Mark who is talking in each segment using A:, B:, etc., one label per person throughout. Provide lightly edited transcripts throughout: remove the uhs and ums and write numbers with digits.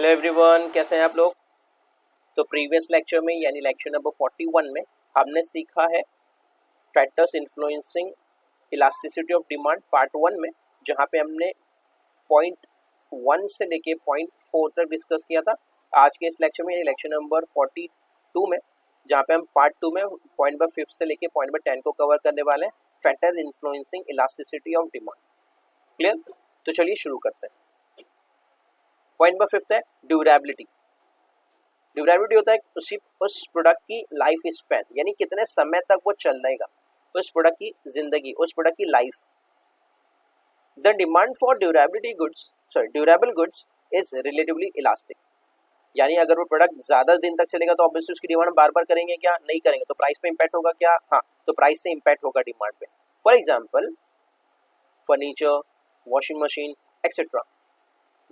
A: Hello everyone, कैसे हैं आप लोग। तो प्रीवियस लेक्चर में यानी लेक्चर नंबर 41 में हमने सीखा है factors influencing elasticity of demand part 1 में, जहां पे हमने पॉइंट 1 से लेके पॉइंट 4 तक डिस्कस किया था। आज के इस लेक्चर में यानी लेक्चर नंबर 42 में, जहां पे हम पार्ट 2 में पॉइंट नंबर 5 से लेके पॉइंट नंबर 10 को कवर करने वाले हैं, factor influencing elasticity of demand. Clear? तो चलिए शुरू करते हैं। पॉइंट नंबर 5 है ड्यूरेबिलिटी। ड्यूरेबिलिटी होता है उस प्रोडक्ट की लाइफ स्पैन, यानी कितने समय तक वो चल रहेगा, उस प्रोडक्ट की जिंदगी, उस प्रोडक्ट की life. The demand for durable goods is relatively elastic, यानी अगर वो प्रोडक्ट ज्यादा दिन तक चलेगा तो ऑब्वियसली उसकी डिमांड बार बार करेंगे क्या? नहीं करेंगे। तो प्राइस पे इंपैक्ट होगा क्या? हाँ, तो प्राइस से इंपैक्ट होगा डिमांड पे। For example furniture, washing machine etcetera.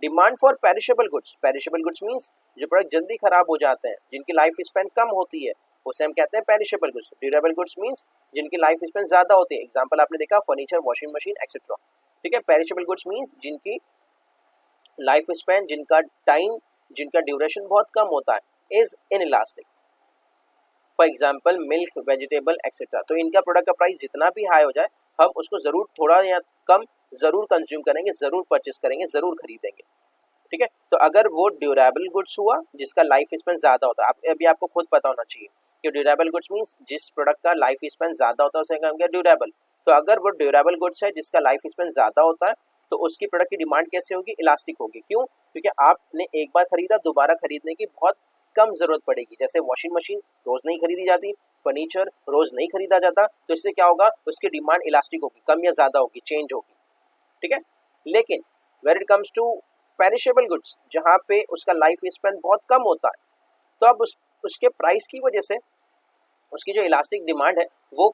A: Demand for perishable goods means जो प्रोडक्ट जल्दी खराब हो जाते हैं, जिनकी लाइफ स्पैन कम होती है, उसे हम कहते हैं perishable goods. Durable goods means जिनकी लाइफ स्पैन ज्यादा होती है। एग्जांपल आपने देखा फर्नीचर, वॉशिंग मशीन एक्सेट्रा। ठीक है। पेरिशेबल गुड्स मीन्स जिनकी लाइफ स्पैन, जिनका टाइम, जिनका ड्यूरेशन बहुत कम होता है, is inelastic. For example milk, vegetable etcetera. तो इनका प्रोडक्ट का प्राइस जितना भी हाई हो जाए, हम उसको जरूर थोड़ा या कम जरूर कंज्यूम करेंगे, जरूर परचेस करेंगे, जरूर खरीदेंगे। ठीक है। तो अगर वो ड्यूरेबल गुड्स हुआ जिसका लाइफ स्पैन ज्यादा होता है, अभी आपको खुद पता होना चाहिए कि ड्यूरेबल गुड्स मींस जिस प्रोडक्ट का लाइफ स्पैन ज्यादा होता है उसे कहा गया ड्यूरेबल। तो अगर वो ड्यूरेबल गुड्स है जिसका लाइफ स्पैन ज्यादा होता है, तो उसकी प्रोडक्ट की डिमांड कैसे होगी? इलास्टिक होगी। क्यों? क्योंकि आपने एक बार खरीदा, दोबारा खरीदने की बहुत कम जरूरत पड़ेगी। जैसे वॉशिंग मशीन रोज नहीं खरीदी जाती, फर्नीचर रोज नहीं खरीदा जाता, तो इससे क्या होगा? उसकी डिमांड इलास्टिक होगी, कम या ज्यादा होगी, चेंज होगी। ठीक है। लेकिन where it comes to perishable goods, जहां पे उसका लाइफ स्पैन बहुत कम होता है, तो अब उसके प्राइस की वजह से उसकी जो इलास्टिक डिमांड है वो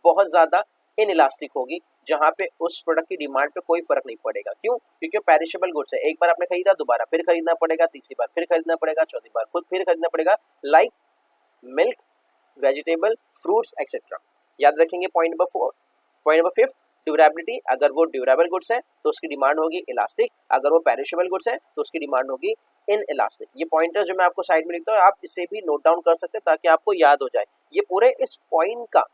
A: बहुत ज्यादा इनइलास्टिक होगी, जहां पे उस प्रोडक्ट की डिमांड पे कोई फर्क नहीं पड़ेगा। क्यों? क्योंकि पेरिशेबल गुड्स है, एक बार आपने खरीदा, दोबारा फिर खरीदना पड़ेगा, तीसरी बार फिर खरीदना पड़ेगा, चौथी बार खुद फिर खरीदना पड़ेगा। Like milk, vegetable, fruits etcetera. याद रखेंगे point number 4। Point number 5, durability. अगर वो ड्यूरेबल गुड्स है तो उसकी डिमांड होगी इलास्टिक, अगर वो पेरिशेबल गुड्स है तो उसकी डिमांड होगी इन इलास्टिक। ये पॉइंटर जो मैं आपको साइड में लिखता हूँ, आप इसे भी नोट डाउन कर सकते हैं ताकि आपको याद हो जाए। ये पूरे इस पॉइंट का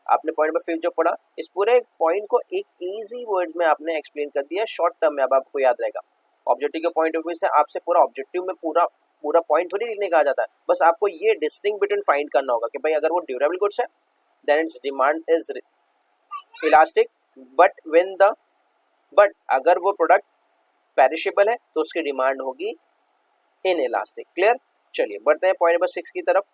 A: आपने पॉइंट नंबर 5 जो पढ़ा, इस पूरे पॉइंट को एक इजी वर्ड में आपने एक्सप्लेन कर दिया, शॉर्ट टर्म में। अब आपको याद रहेगा। ऑब्जेक्टिव के पॉइंट ऑफ व्यू से आपसे पूरा ऑब्जेक्टिव में पूरा पूरा पॉइंट थोड़ी लिखने का आ जाता है, बस आपको ये डिस्टिंक्ट बिटवीन फाइंड करना होगा कि भाई अगर वो ड्यूरेबल गुड्स है then its demand is elastic, but अगर वो प्रोडक्ट पेरिशेबल है तो उसकी डिमांड होगी इन इलास्टिक। क्लियर? चलिए बढ़ते हैं पॉइंट नंबर 6 की तरफ।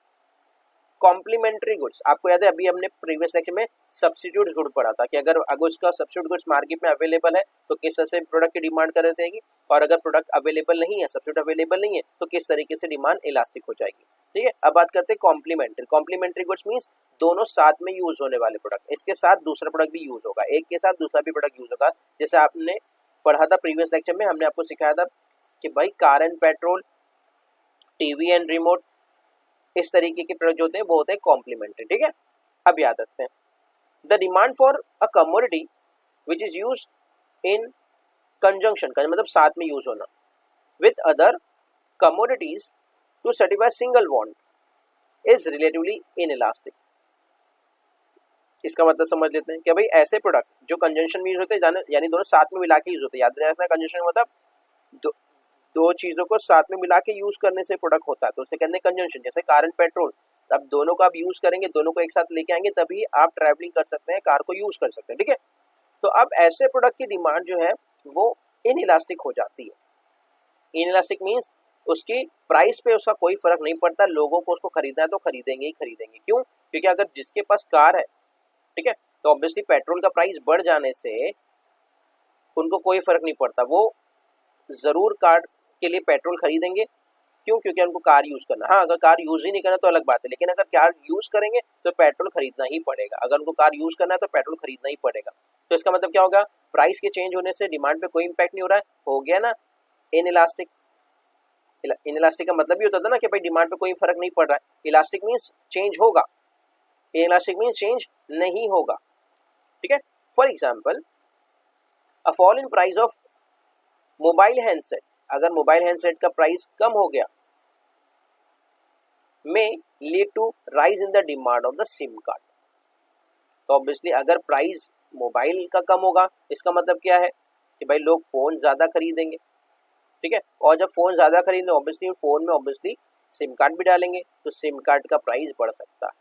A: Complementary goods. आपको याद है अभी हमने प्रीवियस लेक्चर में सब्स्टिट्यूट गुड पढ़ा था कि अगर उसका सब्स्टिट्यूट गुड्स मार्केट में अवेलेबल है तो किस तरह से प्रोडक्ट की डिमांड कर देगी, और अगर प्रोडक्ट अवेलेबल नहीं है, सब्स्टिट्यूट अवेलेबल नहीं है, तो किस तरीके से डिमांड इलास्टिक हो जाएगी। ठीक है। अब बात करते हैं कॉम्प्लीमेंट्री। कॉम्प्लीमेंट्री गुड्स मींस दोनों साथ में यूज होने वाले प्रोडक्ट, इसके साथ दूसरा प्रोडक्ट भी यूज होगा, एक के साथ दूसरा भी प्रोडक्ट यूज होगा। जैसे आपने पढ़ा था प्रीवियस लेक्चर में, हमने आपको सिखाया था कि भाई car and petrol, TV and remote, इस तरीके के प्रोडक्ट जो होते हैं वो होते हैं कॉम्प्लीमेंट्री। ठीक है। अब याद रखते हैं the demand for a commodity which is use in conjunction, मतलब साथ में यूज होना, with other commodities to satisfy single want is relatively inelastic. इसका मतलब समझ लेते हैं कि भाई ऐसे प्रोडक्ट जो कंजंक्शन में यूज होते हैं, यानी दोनों साथ में मिला के यूज होते हैं। याद रखना कंजंक्शन मतलब दो चीजों को साथ में मिला के यूज करने से प्रोडक्ट होता है, तो उसे कहते हैं कंजंक्शन। जैसे कार एंड पेट्रोल, अब दोनों का आप यूज करेंगे, दोनों को एक साथ लेके आएंगे, तभी आप ट्रैवलिंग कर सकते हैं, कार को यूज कर सकते हैं। ठीक है। तो अब ऐसे प्रोडक्ट की डिमांड जो है वो इनइलास्टिक हो जाती है। इनइलास्टिक मीन्स उसकी प्राइस पे उसका कोई फर्क नहीं पड़ता, लोगों को उसको खरीदना है तो खरीदेंगे ही खरीदेंगे। क्यों? क्योंकि अगर जिसके पास कार है, ठीक है, तो ऑब्वियसली पेट्रोल का प्राइस बढ़ जाने से उनको कोई फर्क नहीं पड़ता, वो जरूर कार के लिए पेट्रोल खरीदेंगे। क्यों? क्योंकि उनको कार यूज करना। हाँ, अगर कार यूज ही नहीं करना तो अलग बात है, लेकिन अगर कार यूज करेंगे तो पेट्रोल खरीदना ही पड़ेगा। अगर उनको कार यूज करना है तो पेट्रोल खरीदना ही पड़ेगा। तो इसका मतलब क्या होगा? प्राइस के चेंज होने से डिमांड पे कोई इंपैक्ट नहीं हो रहा है, हो गया ना इनइलास्टिक। इनइलास्टिक का मतलब भी होता था ना कि भाई डिमांड पे कोई फर्क नहीं पड़ रहा है। इलास्टिक मीन्स चेंज होगा, इनइलास्टिक मीन्स चेंज नहीं होगा। ठीक है। For example a fall in price of mobile handset. अगर मोबाइल हैंडसेट का प्राइस कम हो गया may lead to rise in the demand of the SIM card. तो ऑब्वियसली अगर प्राइस मोबाइल का कम होगा इसका मतलब क्या है कि भाई लोग फोन ज्यादा खरीदेंगे, ठीक है, और जब फोन ज्यादा खरीदेंगे ऑब्वियसली फोन में ऑब्वियसली सिम कार्ड भी डालेंगे तो सिम कार्ड का प्राइस बढ़ सकता है।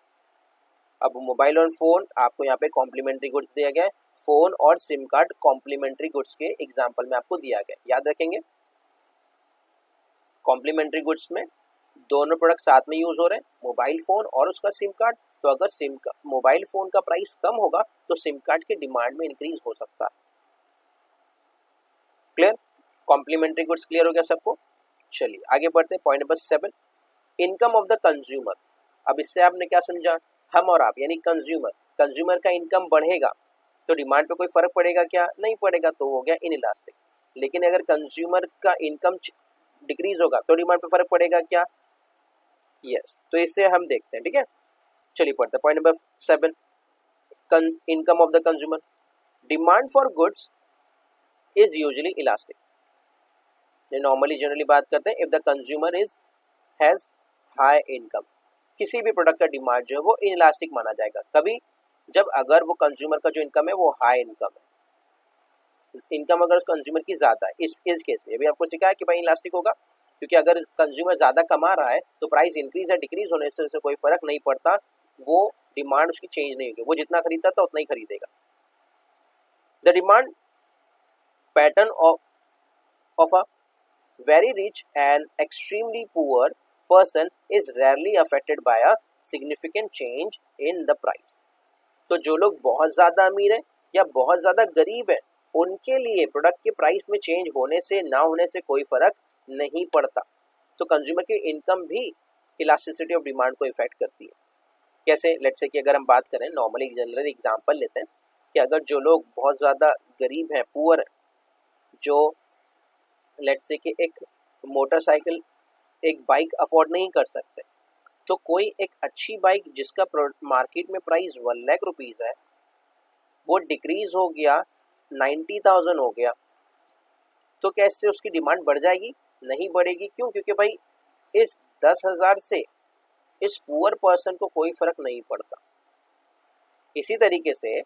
A: अब मोबाइल और फोन आपको यहाँ पे कॉम्प्लीमेंट्री गुड्स दिया गया है, फोन और सिम कार्ड कॉम्प्लीमेंट्री गुड्स के एग्जाम्पल में आपको दिया गया, याद रखेंगे। कॉम्प्लीमेंट्री गुड्स में दोनों प्रोडक्ट साथ में यूज हो रहे हैं, मोबाइल फोन और उसका सिम कार्ड। तो अगर मोबाइल फोन का प्राइस कम होगा तो सिम कार्ड की डिमांड में इंक्रीज हो सकता है। क्लियर, कॉम्प्लीमेंट्री गुड्स क्लियर हो गया सबको। चलिए आगे बढ़ते हैं, point number 7, income of the consumer. अब इससे आपने क्या समझा, हम और आप यानी कंज्यूमर का इनकम बढ़ेगा तो डिमांड पे कोई फर्क पड़ेगा क्या, नहीं पड़ेगा, तो हो गया इनइलास्टिक। लेकिन अगर कंज्यूमर का इनकम डिक्रीज होगा तो डिमांड पे फर्क पड़ेगा क्या, यस। तो इससे हम देखते हैं, ठीक है। चलिए पढ़ते हैं point number 7, income of the consumer. Demand for goods is usually elastic. Normally generally बात करते हैं, if the consumer has high income, किसी भी प्रोडक्ट का डिमांड जो है वो इनइलास्टिक माना जाएगा। कभी जब अगर वो कंज्यूमर का जो इनकम है वो हाई इनकम है, इनकम अगर उस कंज्यूमर की ज्यादा है, इस केस में भी आपको सिखाया कि भाई इलास्टिक होगा, क्योंकि अगर कंज्यूमर ज्यादा कमा रहा है तो प्राइस इंक्रीज या डिक्रीज होने से उसे कोई फर्क नहीं पड़ता, वो डिमांड उसकी चेंज नहीं होगी, वो जितना खरीदता था उतना ही खरीदेगा। The demand pattern of a very rich and extremely poor person is rarely affected by a significant change in the price। तो जो लोग बहुत ज्यादा अमीर है या बहुत ज्यादा गरीब है उनके लिए प्रोडक्ट के प्राइस में चेंज होने से ना होने से कोई फर्क नहीं पड़ता। तो कंज्यूमर की इनकम भी इलास्टिसिटी ऑफ डिमांड को इफेक्ट करती है। कैसे, लेट्स से कि अगर हम बात करें नॉर्मली जनरल एग्जांपल लेते हैं कि अगर जो लोग बहुत ज्यादा गरीब हैं, पुअर है, जो लेट्स से कि एक मोटरसाइकिल, एक बाइक अफोर्ड नहीं कर सकते, तो कोई एक अच्छी बाइक जिसका मार्केट में प्राइस 1 लाख रुपीज है वो डिक्रीज हो गया 90,000 हो गया, तो क्या इससे उसकी डिमांड बढ़ जाएगी, नहीं बढ़ेगी। क्यों, क्योंकि भाई इस 10,000 से इस पुअर पर्सन को कोई फर्क नहीं पड़ता। इसी तरीके से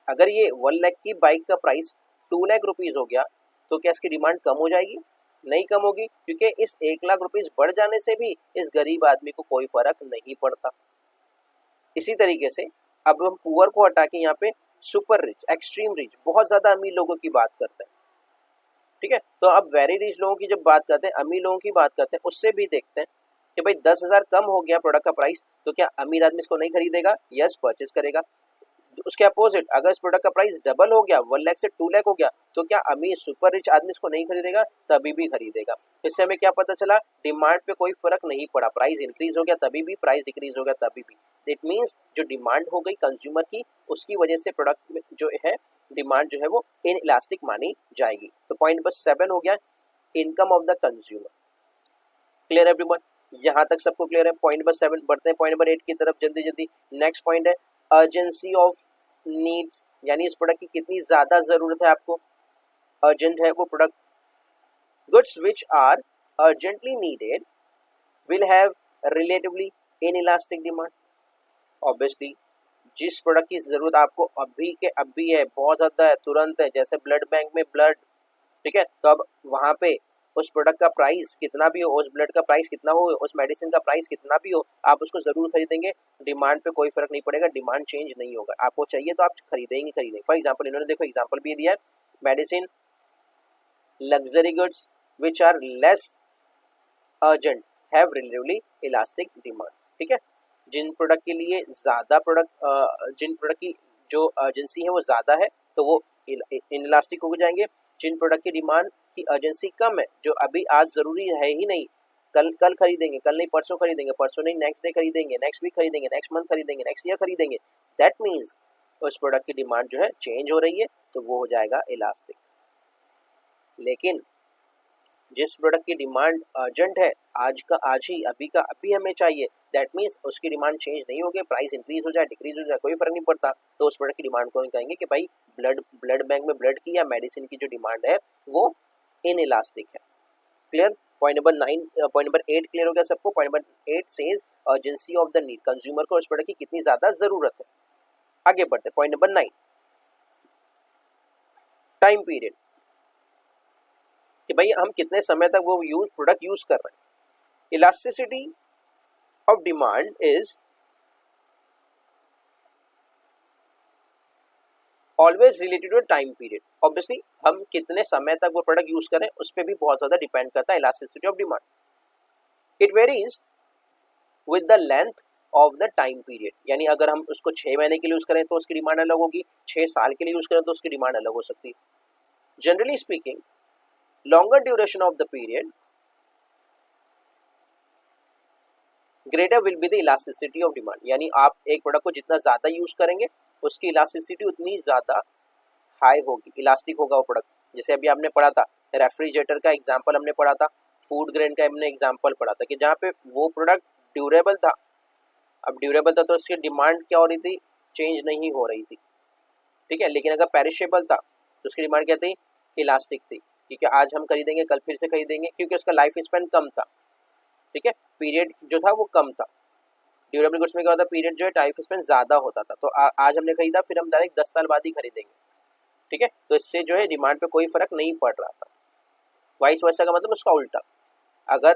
A: अगर ये 1 लाख की बाइक का प्राइस 2 लाख रुपीज हो गया तो क्या इसकी डिमांड कम हो जाएगी, नहीं कम होगी, क्योंकि इस 1 लाख रुपीज बढ़ जाने से भी इस गरीब आदमी को कोई फर्क नहीं पड़ता। इसी तरीके से अब हम पुअर को हटा के यहाँ पे सुपर रिच, एक्सट्रीम रिच, बहुत ज्यादा अमीर लोगों की बात करते हैं, ठीक है। तो अब वेरी रिच लोगों की जब बात करते हैं, अमीर लोगों की बात करते हैं, उससे भी देखते हैं कि भाई 10,000 कम हो गया प्रोडक्ट का प्राइस तो क्या अमीर आदमी इसको नहीं खरीदेगा, यस, परचेज करेगा। उसके अपोजिट अगर इस प्रोडक्ट का प्राइस डबल हो गया, 1 लाख से 2 लाख हो गया, तो क्या अमीर सुपर रिच आदमी इसको नहीं खरीदेगा, तभी भी खरीदेगा। इससे हमें क्या पता चला, डिमांड पे कोई फर्क नहीं पड़ा, प्राइस इंक्रीज हो गया तभी भी, प्राइस डिक्रीज हो गया तभी भी। इट मींस जो डिमांड हो गई कंज्यूमर की, उसकी वजह से प्रोडक्ट में जो है डिमांड जो है वो इन इलास्टिक मानी जाएगी। तो पॉइंट नंबर 7 हो गया, income of the consumer. Clear everyone, यहाँ तक सबको क्लियर है। पॉइंट नंबर 7 बढ़ते हैं पॉइंट नंबर 8 की तरफ जल्दी जल्दी। नेक्स्ट पॉइंट है अर्जेंसी ऑफ नीड्स, यानी इस प्रोडक्ट की कितनी ज्यादा जरूरत है आपको, अर्जेंट है वो product. Goods which are urgently needed will have relatively inelastic demand. Obviously जिस प्रोडक्ट की जरूरत आपको अभी के अभी है, बहुत ज्यादा है, तुरंत है, जैसे ब्लड बैंक में ब्लड, ठीक है, तो अब वहां पे उस प्रोडक्ट का प्राइस कितना भी हो, उस ब्लड का प्राइस कितना हो, उस मेडिसिन का प्राइस कितना भी हो, आप उसको जरूर खरीदेंगे, डिमांड पे कोई फर्क नहीं पड़ेगा, डिमांड चेंज नहीं होगा, आपको चाहिए तो आप खरीदेंगे। फॉर एग्जांपल इन्होंने देखो एग्जांपल भी दिया है, medicine, luxury goods which are less urgent have relatively elastic demand, ठीक है। जिन प्रोडक्ट के लिए ज्यादा जिन प्रोडक्ट की जो अर्जेंसी है वो ज्यादा है तो वो इनइलास्टिक हो जाएंगे। जिन प्रोडक्ट की डिमांड की अर्जेंसी कम है, जो अभी आज जरूरी है ही नहीं, कल खरीदेंगे, कल नहीं परसों खरीदेंगे, परसों नहीं नेक्स्ट डे खरीदेंगे, नेक्स्ट वीक खरीदेंगे, नेक्स्ट मंथ खरीदेंगे, नेक्स्ट ईयर खरीदेंगे, दैट मीन्स उस प्रोडक्ट की डिमांड जो है चेंज हो रही है तो वो हो जाएगा इलास्टिक। लेकिन जिस प्रोडक्ट की डिमांड अर्जेंट है, आज का आज ही, अभी का अभी हमें चाहिए, दैट मीन्स उसकी डिमांड चेंज नहीं होगी, प्राइस इंक्रीज हो जाए डिक्रीज हो जाए कोई फर्क नहीं पड़ता, तो उस प्रोडक्ट की डिमांड को कहेंगे कि भाई ब्लड बैंक में ब्लड की या मेडिसिन की जो डिमांड है वो इन इलास्टिक है। क्लियर? पॉइंट नंबर 8 क्लियर हो गया सबको? Point number 8 says urgency of the need, consumer को उस प्रोडक्ट की कितनी ज्यादा जरूरत है। आगे बढ़ते, पॉइंट नंबर 9, टाइम पीरियड, कि भाई हम कितने समय तक वो प्रोडक्ट यूज कर रहे हैं। Elasticity of demand is always related to time period. Obviously हम कितने समय तक वो प्रोडक्ट यूज करें उस पर भी बहुत ज्यादा डिपेंड करता है elasticity of demand. It varies with the length of the time period, यानी अगर हम उसको 6 महीने के लिए यूज करें तो उसकी डिमांड अलग होगी, 6 साल के लिए यूज करें तो उसकी डिमांड अलग हो सकती है। Generally speaking, longer duration of the period greater will be the elasticity of demand, यानी आप एक प्रोडक्ट को जितना ज्यादा यूज करेंगे उसकी इलास्टिसिटी उतनी ज्यादा हाई होगी, इलास्टिक होगा वो प्रोडक्ट। जैसे अभी आपने पढ़ा था रेफ्रिजरेटर का एग्जांपल हमने पढ़ा था, फूड ग्रेन का हमने एग्जांपल पढ़ा था कि जहाँ पे वो प्रोडक्ट ड्यूरेबल था। अब ड्यूरेबल था तो उसकी डिमांड क्या हो रही थी, चेंज नहीं हो रही थी, ठीक है। लेकिन अगर पेरिशेबल था तो उसकी डिमांड क्या थी, इलास्टिक थी, क्योंकि आज हम खरीदेंगे कल फिर से खरीदेंगे, क्योंकि उसका लाइफ स्पैन कम था, ठीक है, पीरियड जो था वो कम था। ड्यूरेबल गुड्स में क्या होता है, पीरियड जो है लाइफ स्पैन ज्यादा होता था, तो आज हमने खरीदा फिर हम डायरेक्ट 10 साल बाद ही खरीदेंगे, ठीक है। तो इससे जो है डिमांड पे कोई फर्क नहीं पड़ रहा था। वाइस वर्सा का मतलब उसका उल्टा, अगर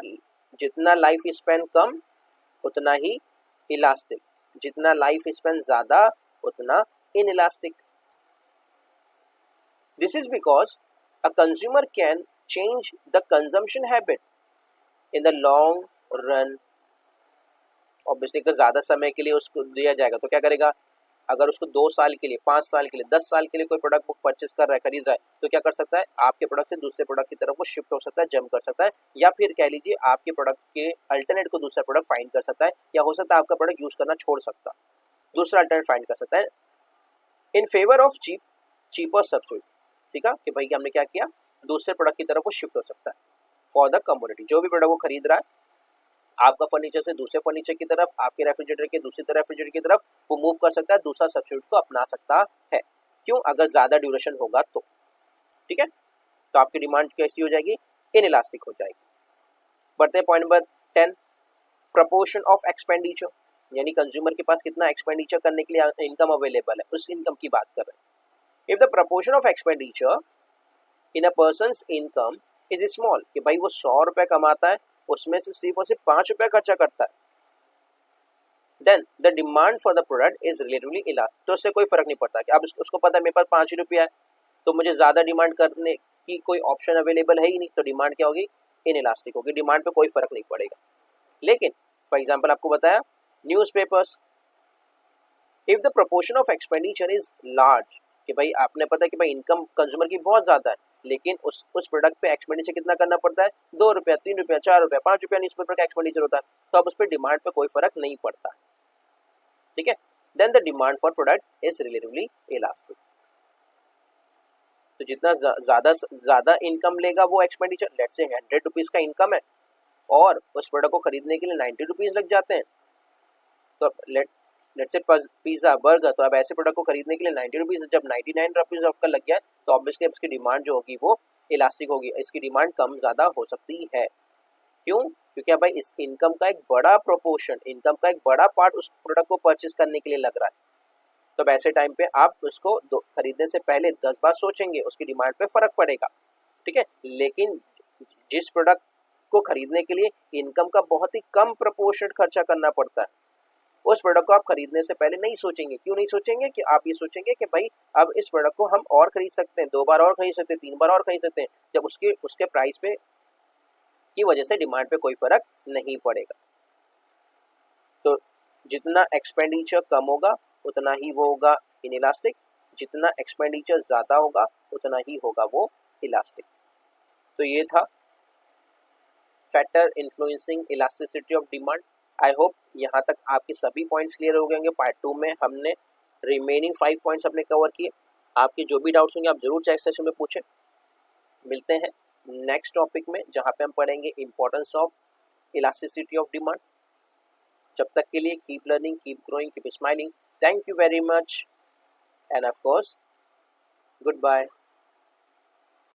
A: जितना लाइफ स्पैन कम उतना ही इलास्टिक, जितना लाइफ स्पैन ज्यादा उतना in elastic. This is because a consumer can change the consumption habit in the long run. Obviously अगर ज्यादा समय के लिए उसको दिया जाएगा तो क्या करेगा, अगर उसको 2 साल के लिए, 5 साल के लिए, 10 साल के लिए कोई प्रोडक्ट वो परचेस कर रहा है, खरीद रहा है, तो क्या कर सकता है, आपके प्रोडक्ट से दूसरे प्रोडक्ट की तरफ वो शिफ्ट हो सकता है, जंप कर सकता है, या फिर कह लीजिए आपके प्रोडक्ट के अल्टरनेट को दूसरा प्रोडक्ट फाइंड कर सकता है, या हो सकता है आपका प्रोडक्ट यूज करना छोड़ सकता है, दूसरा अल्टरनेट फाइंड कर सकता है in favour of cheaper substitute. ठीक है कि भाई हमने क्या किया, दूसरे प्रोडक्ट की तरफ वो शिफ्ट हो सकता है फॉर द कम्युनिटी। जो भी प्रोडक्ट वो खरीद रहा है आपका फर्नीचर से दूसरे फर्नीचर की तरफ, आपके रेफ्रिजरेटर के दूसरी तरफ रेफ्रिजरेटर की तरफ वो मूव कर सकता है, दूसरा सब्स्टिट्यूट को अपना सकता है। क्यों, अगर ज्यादा ड्यूरेशन होगा तो, ठीक है। तो आपकी डिमांड कैसी हो जाएगी, इन इलास्टिक हो जाएगी। बढ़ते हैं point number 10, proportion of expenditure, यानी कंज्यूमर के पास कितना एक्सपेंडिचर करने के लिए इनकम अवेलेबल है, उस इनकम की बात कर रहे हैं। If the proportion of expenditure in a persons income is small, कि भाई वो 100 रुपए कमाता है उसमें से सिर्फ और सिर्फ 5 रुपया खर्चा करता है, then the demand for the product is relatively elastic. तो उससे कोई फर्क नहीं पड़ता कि अब उसको पता है मेरे पास 5 रुपया है तो मुझे ज्यादा डिमांड करने की कोई ऑप्शन अवेलेबल है ही नहीं, तो डिमांड क्या होगी, इन इलास्टिक होगी, डिमांड पे कोई फर्क नहीं पड़ेगा। लेकिन फॉर एग्जाम्पल आपको बताया news papers, if the proportion of expenditure is large, कि भाई आपने पता है कि भाई इनकम कंज्यूमर की बहुत ज्यादा है, लेकिन उस प्रोडक्ट पे एक्सपेंडिचर कितना करना पड़ता है, 2 रुपया, 3 रुपया, 4 रुपया, 5 रुपया न्यूज़पेपर का एक्सपेंडिचर होता है, तो अब उस पर डिमांड पे कोई फर्क नहीं पड़ता है, ठीक है। Then the demand for product is relatively elastic. तो जितना ज्यादा इनकम लेगा वो एक्सपेंडिचर, लेट्स से 100 रुपीज का इनकम है और उस प्रोडक्ट को खरीदने के लिए 90 रुपीज लग जाते हैं, तो लेट्स से पिज्जा बर्गर, तो अब ऐसे प्रोडक्ट को खरीदने के लिए 90 रुपीज, जब 99 रुपीज आपका लग गया तो ऑब्वियसली इसकी डिमांड जो होगी वो इलास्टिक होगी, इसकी डिमांड कम ज्यादा हो सकती है। क्यों, क्योंकि भाई इस इनकम का एक बड़ा प्रोपोर्शन, इनकम का एक बड़ा पार्ट उस प्रोडक्ट को परचेस करने के लिए लग रहा है, तो ऐसे टाइम पे आप उसको खरीदने से पहले 10 बार सोचेंगे, उसकी डिमांड पे फर्क पड़ेगा, ठीक है। लेकिन जिस प्रोडक्ट को खरीदने के लिए इनकम का बहुत ही कम प्रोपोर्शन खर्चा करना पड़ता है, उस प्रोडक्ट को आप खरीदने से पहले नहीं सोचेंगे। क्यों नहीं सोचेंगे, कि आप ये सोचेंगे कि भाई अब इस प्रोडक्ट को हम और खरीद सकते हैं, 2 बार और खरीद सकते हैं, 3 बार और खरीद सकते हैं, जब उसके प्राइस पे की वजह से डिमांड पे कोई फर्क नहीं पड़ेगा। तो जितना एक्सपेंडिचर कम होगा उतना ही वो होगा इनइलास्टिक, जितना एक्सपेंडिचर ज्यादा होगा उतना ही होगा वो इलास्टिक। तो ये था factor influencing elasticity of demand. I hope यहाँ तक आपके सभी पॉइंट्स क्लियर हो गए होंगे। पार्ट 2 में हमने रिमेनिंग 5 पॉइंट्स अपने कवर किए। आपके जो भी डाउट्स होंगे आप जरूर चैट सेशन में पूछें। मिलते हैं नेक्स्ट टॉपिक में जहाँ पे हम पढ़ेंगे importance of elasticity of demand. जब तक के लिए keep learning, keep growing, keep smiling. Thank you very much and of course good bye.